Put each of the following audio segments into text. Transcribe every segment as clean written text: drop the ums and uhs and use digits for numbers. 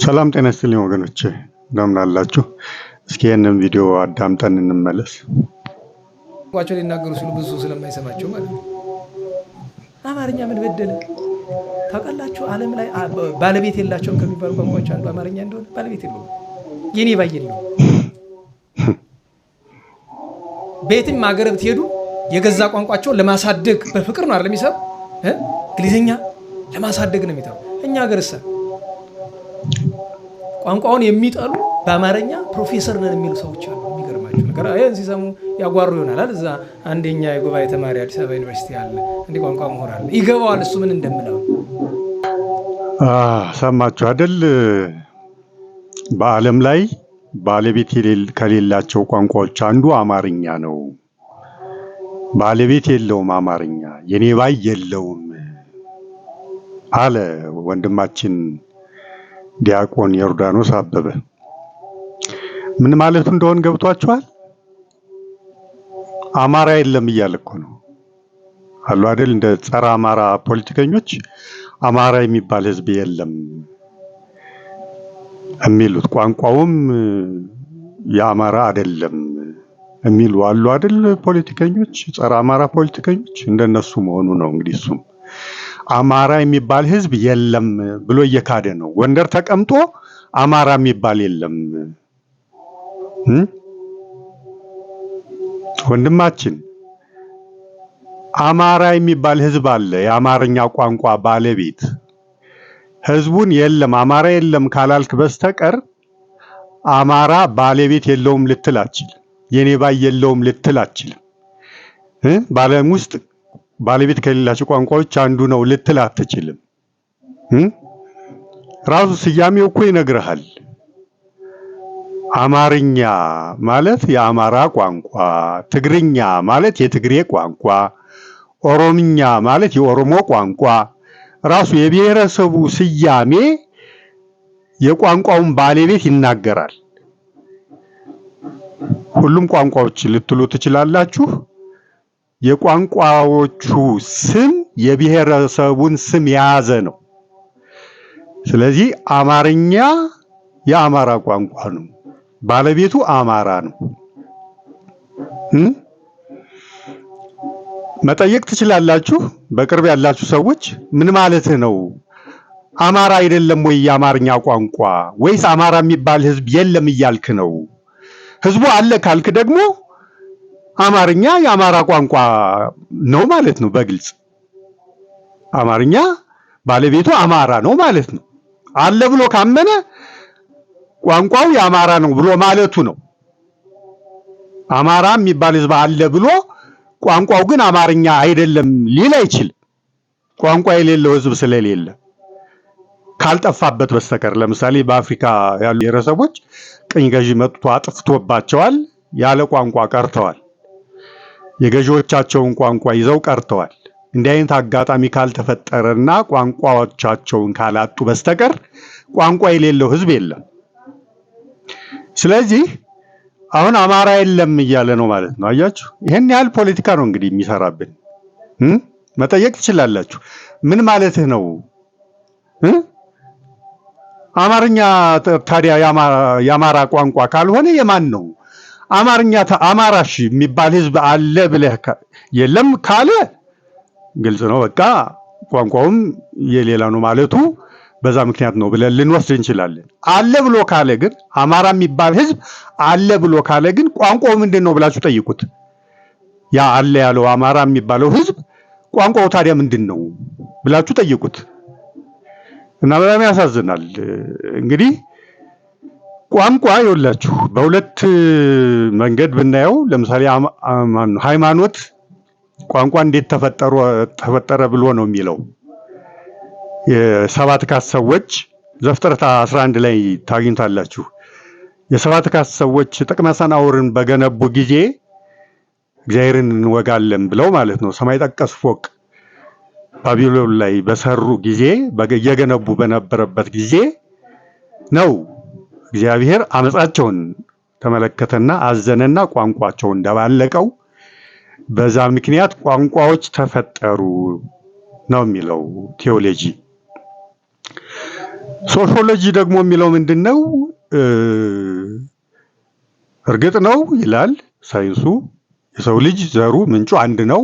ሰላም ጤና ይስጥልኝ ወገኖቼ እንደምን አላችሁ? እስኪ ይህንን ቪዲዮ አዳምጠን እንመለስ። ቋንቋቸው ሊናገሩ ሲሉ ብዙ ስለማይሰማቸው ማለት ነው። አማርኛ ምን በደለ ታውቃላችሁ? ዓለም ላይ ባለቤት የላቸውም ከሚባሉ ቋንቋዎች አንዱ አማርኛ እንደሆነ ባለቤት የለውም። የኔ ባይ የለውም። በየትም ሀገር ብትሄዱ የገዛ ቋንቋቸውን ለማሳደግ በፍቅር ነው አይደል የሚሰሩ እንግሊዝኛ ለማሳደግ ነው የሚጠሩ። እኛ ሀገርሳ ቋንቋውን የሚጠሉ በአማርኛ ፕሮፌሰር ነን የሚሉ ሰዎች አሉ። የሚገርማቸው ነገር ይሄን ሲሰሙ ያጓሩ ይሆናል። እዛ አንደኛ የጉባኤ ተማሪ አዲስ አበባ ዩኒቨርሲቲ አለ እንደ ቋንቋ ምሁር አለ ይገባዋል እሱ ምን እንደምለው። ሰማችሁ አይደል? በዓለም ላይ ባለቤት ከሌላቸው ቋንቋዎች አንዱ አማርኛ ነው። ባለቤት የለውም አማርኛ፣ የኔ ባይ የለውም አለ ወንድማችን ዲያቆን ዮርዳኖስ አበበ። ምን ማለቱ እንደሆነ ገብቷችኋል? አማራ የለም እያለ እኮ ነው አሉ አይደል? እንደ ጸረ አማራ ፖለቲከኞች አማራ የሚባል ህዝብ የለም የሚሉት ቋንቋውም የአማራ አይደለም የሚሉ አሉ አይደል? ፖለቲከኞች፣ ጸረ አማራ ፖለቲከኞች እንደነሱ መሆኑ ነው እንግዲህ። እሱም አማራ የሚባል ህዝብ የለም ብሎ እየካደ ነው። ጎንደር ተቀምጦ አማራ የሚባል የለም። ወንድማችን አማራ የሚባል ህዝብ አለ፣ የአማርኛ ቋንቋ ባለቤት። ህዝቡን የለም አማራ የለም ካላልክ በስተቀር አማራ ባለቤት የለውም ልትል አትችልም። የኔ ባይ የለውም ልትል አትችልም። በዓለም ውስጥ ባለቤት ከሌላቸው ቋንቋዎች አንዱ ነው ልትል አትችልም። ራሱ ስያሜው እኮ ይነግርሃል። አማርኛ ማለት የአማራ ቋንቋ፣ ትግርኛ ማለት የትግሬ ቋንቋ፣ ኦሮምኛ ማለት የኦሮሞ ቋንቋ። ራሱ የብሔረሰቡ ስያሜ የቋንቋውን ባለቤት ይናገራል። ሁሉም ቋንቋዎች ልትሉ ትችላላችሁ። የቋንቋዎቹ ስም የብሔረሰቡን ስም የያዘ ነው። ስለዚህ አማርኛ የአማራ ቋንቋ ነው፣ ባለቤቱ አማራ ነው። መጠየቅ ትችላላችሁ በቅርብ ያላችሁ ሰዎች፣ ምን ማለትህ ነው? አማራ አይደለም ወይ የአማርኛ ቋንቋ? ወይስ አማራ የሚባል ህዝብ የለም እያልክ ነው? ህዝቡ አለ ካልክ ደግሞ አማርኛ የአማራ ቋንቋ ነው ማለት ነው። በግልጽ አማርኛ ባለቤቱ አማራ ነው ማለት ነው። አለ ብሎ ካመነ ቋንቋው የአማራ ነው ብሎ ማለቱ ነው። አማራ የሚባል ህዝብ አለ ብሎ ቋንቋው ግን አማርኛ አይደለም ሊል አይችልም። ቋንቋ የሌለው ህዝብ ስለሌለ ካልጠፋበት በስተቀር። ለምሳሌ በአፍሪካ ያሉ ብሔረሰቦች ቅኝ ገዢ መጥቶ አጥፍቶባቸዋል፣ ያለ ቋንቋ ቀርተዋል። የገዢዎቻቸውን ቋንቋ ይዘው ቀርተዋል። እንዲህ አይነት አጋጣሚ ካልተፈጠረና ቋንቋዎቻቸውን ካላጡ በስተቀር ቋንቋ የሌለው ህዝብ የለም። ስለዚህ አሁን አማራ የለም እያለ ነው ማለት ነው። አያችሁ፣ ይሄን ያህል ፖለቲካ ነው እንግዲህ የሚሰራብን። መጠየቅ ትችላላችሁ፣ ምን ማለትህ ነው? አማርኛ ታዲያ የአማራ ቋንቋ ካልሆነ የማን ነው? አማርኛ አማራሽ የሚባል ህዝብ አለ ብለህ የለም ካለ ግልጽ ነው፣ በቃ ቋንቋውም የሌላ ነው ማለቱ በዛ ምክንያት ነው ብለን ልንወስድ እንችላለን። አለ ብሎ ካለ ግን አማራ የሚባል ህዝብ አለ ብሎ ካለ ግን ቋንቋው ምንድን ነው ብላችሁ ጠይቁት። ያ አለ ያለው አማራ የሚባለው ህዝብ ቋንቋው ታዲያ ምንድን ነው ብላችሁ ጠይቁት። እና በጣም ያሳዝናል። እንግዲህ ቋንቋ ይኸውላችሁ በሁለት መንገድ ብናየው፣ ለምሳሌ ሃይማኖት ቋንቋ እንዴት ተፈጠረ ብሎ ነው የሚለው። የሰባት ካስ ሰዎች ዘፍጥረት 11 ላይ ታግኝታላችሁ። የሰባት ካስ ሰዎች ጥቅመ ሰናዖርን በገነቡ ጊዜ እግዚአብሔርን እንወጋለን ብለው ማለት ነው፣ ሰማይ ጠቀስ ፎቅ ባቢሎን ላይ በሰሩ ጊዜ እየገነቡ በነበረበት ጊዜ ነው እግዚአብሔር አመጻቸውን ተመለከተና አዘነና ቋንቋቸውን እንደባለቀው። በዛ ምክንያት ቋንቋዎች ተፈጠሩ ነው የሚለው ቴዎሎጂ። ሶሺዮሎጂ ደግሞ የሚለው ምንድነው? እርግጥ ነው ይላል ሳይንሱ የሰው ልጅ ዘሩ ምንጩ አንድ ነው።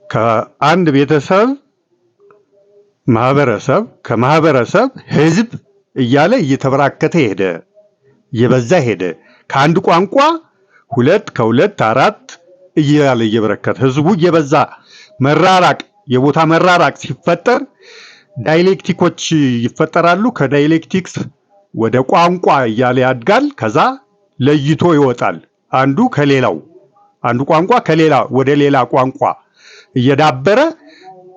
ከአንድ ቤተሰብ ማህበረሰብ፣ ከማህበረሰብ ህዝብ እያለ እየተበራከተ ሄደ፣ እየበዛ ሄደ። ከአንድ ቋንቋ ሁለት፣ ከሁለት አራት እያለ እየበረከተ ህዝቡ እየበዛ መራራቅ፣ የቦታ መራራቅ ሲፈጠር ዳይሌክቲኮች ይፈጠራሉ። ከዳይሌክቲክስ ወደ ቋንቋ እያለ ያድጋል። ከዛ ለይቶ ይወጣል አንዱ ከሌላው፣ አንዱ ቋንቋ ከሌላ ወደ ሌላ ቋንቋ እየዳበረ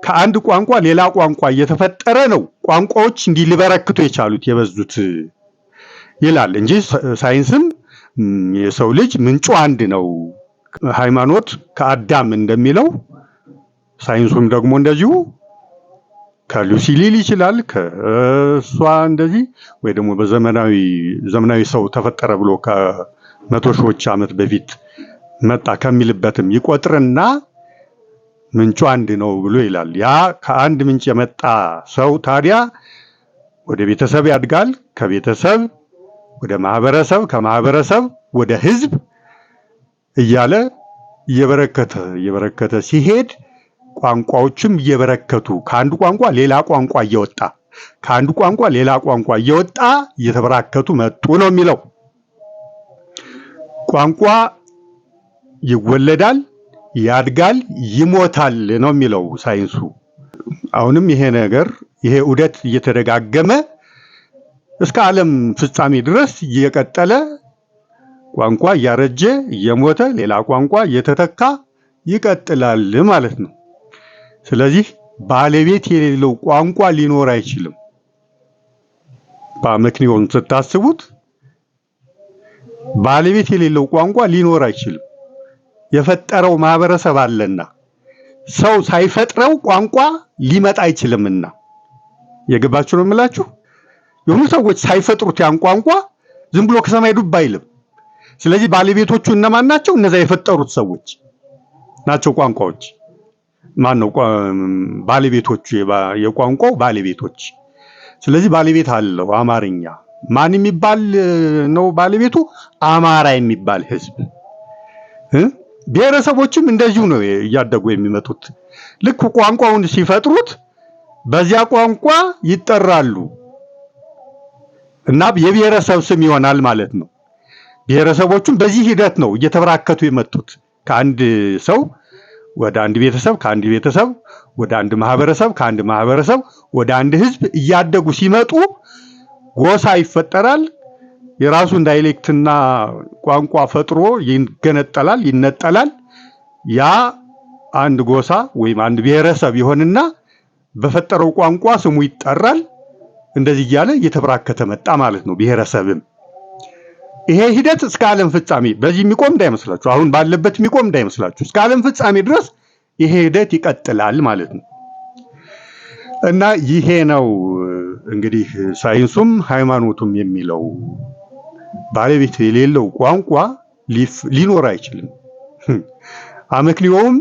ከአንድ ቋንቋ ሌላ ቋንቋ እየተፈጠረ ነው ቋንቋዎች እንዲህ ሊበረክቱ የቻሉት የበዙት ይላል እንጂ ሳይንስም የሰው ልጅ ምንጩ አንድ ነው። ሃይማኖት ከአዳም እንደሚለው ሳይንሱም ደግሞ እንደዚሁ ከሉሲ ሊል ይችላል፣ ከእሷ እንደዚህ ወይ ደግሞ በዘመናዊ ሰው ተፈጠረ ብሎ ከመቶ ሺዎች ዓመት በፊት መጣ ከሚልበትም ይቆጥርና ምንጩ አንድ ነው ብሎ ይላል። ያ ከአንድ ምንጭ የመጣ ሰው ታዲያ ወደ ቤተሰብ ያድጋል፣ ከቤተሰብ ወደ ማህበረሰብ፣ ከማህበረሰብ ወደ ህዝብ እያለ እየበረከተ ሲሄድ ቋንቋዎችም እየበረከቱ ከአንድ ቋንቋ ሌላ ቋንቋ እየወጣ ከአንድ ቋንቋ ሌላ ቋንቋ እየወጣ እየተበራከቱ መጡ ነው የሚለው። ቋንቋ ይወለዳል፣ ያድጋል፣ ይሞታል ነው የሚለው ሳይንሱ። አሁንም ይሄ ዑደት እየተደጋገመ እስከ ዓለም ፍጻሜ ድረስ እየቀጠለ ቋንቋ እያረጀ እየሞተ ሌላ ቋንቋ እየተተካ ይቀጥላል ማለት ነው። ስለዚህ ባለቤት የሌለው ቋንቋ ሊኖር አይችልም። በአመክንዮን ስታስቡት ባለቤት የሌለው ቋንቋ ሊኖር አይችልም። የፈጠረው ማህበረሰብ አለና ሰው ሳይፈጥረው ቋንቋ ሊመጣ አይችልምና። የገባችሁ ነው የምላችሁ? የሆኑ ሰዎች ሳይፈጥሩት ያን ቋንቋ ዝም ብሎ ከሰማይ ዱብ አይልም። ስለዚህ ባለቤቶቹ እነማን ናቸው? እነዛ የፈጠሩት ሰዎች ናቸው። ቋንቋዎች ማነው? ባለቤቶቹ፣ የቋንቋው ባለቤቶች። ስለዚህ ባለቤት አለው አማርኛ። ማን የሚባል ነው ባለቤቱ? አማራ የሚባል ህዝብ። ብሔረሰቦችም እንደዚሁ ነው እያደጉ የሚመጡት። ልክ ቋንቋውን ሲፈጥሩት በዚያ ቋንቋ ይጠራሉ እና የብሔረሰብ ስም ይሆናል ማለት ነው። ብሔረሰቦቹም በዚህ ሂደት ነው እየተበራከቱ የመጡት። ከአንድ ሰው ወደ አንድ ቤተሰብ፣ ከአንድ ቤተሰብ ወደ አንድ ማህበረሰብ፣ ከአንድ ማህበረሰብ ወደ አንድ ህዝብ እያደጉ ሲመጡ ጎሳ ይፈጠራል። የራሱን ዳይሌክትና ቋንቋ ፈጥሮ ይገነጠላል፣ ይነጠላል። ያ አንድ ጎሳ ወይም አንድ ብሔረሰብ ይሆንና በፈጠረው ቋንቋ ስሙ ይጠራል። እንደዚህ እያለ እየተበራከተ መጣ ማለት ነው ብሔረሰብም። ይሄ ሂደት እስከ ዓለም ፍጻሜ በዚህ የሚቆም እንዳይመስላችሁ፣ አሁን ባለበት የሚቆም እንዳይመስላችሁ። እስከ ዓለም ፍጻሜ ድረስ ይሄ ሂደት ይቀጥላል ማለት ነው። እና ይሄ ነው እንግዲህ ሳይንሱም ሃይማኖቱም የሚለው ባለቤት የሌለው ቋንቋ ሊኖር አይችልም። አመክንዮውም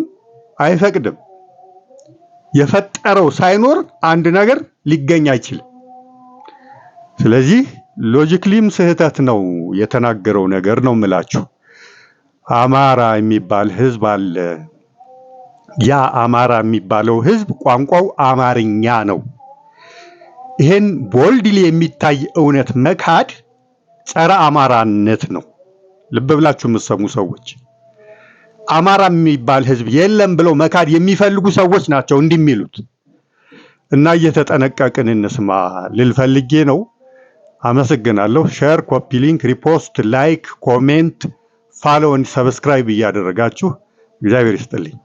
አይፈቅድም። የፈጠረው ሳይኖር አንድ ነገር ሊገኝ አይችልም። ስለዚህ ሎጂክሊም ስህተት ነው የተናገረው ነገር ነው የምላችሁ። አማራ የሚባል ህዝብ አለ። ያ አማራ የሚባለው ህዝብ ቋንቋው አማርኛ ነው። ይሄን ቦልድሊ የሚታይ እውነት መካድ ጸረ አማራነት ነው። ልብ ብላችሁ የምትሰሙ ሰዎች አማራ የሚባል ህዝብ የለም ብለው መካድ የሚፈልጉ ሰዎች ናቸው እንዲህ የሚሉት። እና እየተጠነቀቅን እንስማ ልል ፈልጌ ነው። አመሰግናለሁ። ሼር፣ ኮፒ ሊንክ፣ ሪፖስት፣ ላይክ፣ ኮሜንት፣ ፎሎው፣ ሰብስክራይብ እያደረጋችሁ እግዚአብሔር ይስጥልኝ።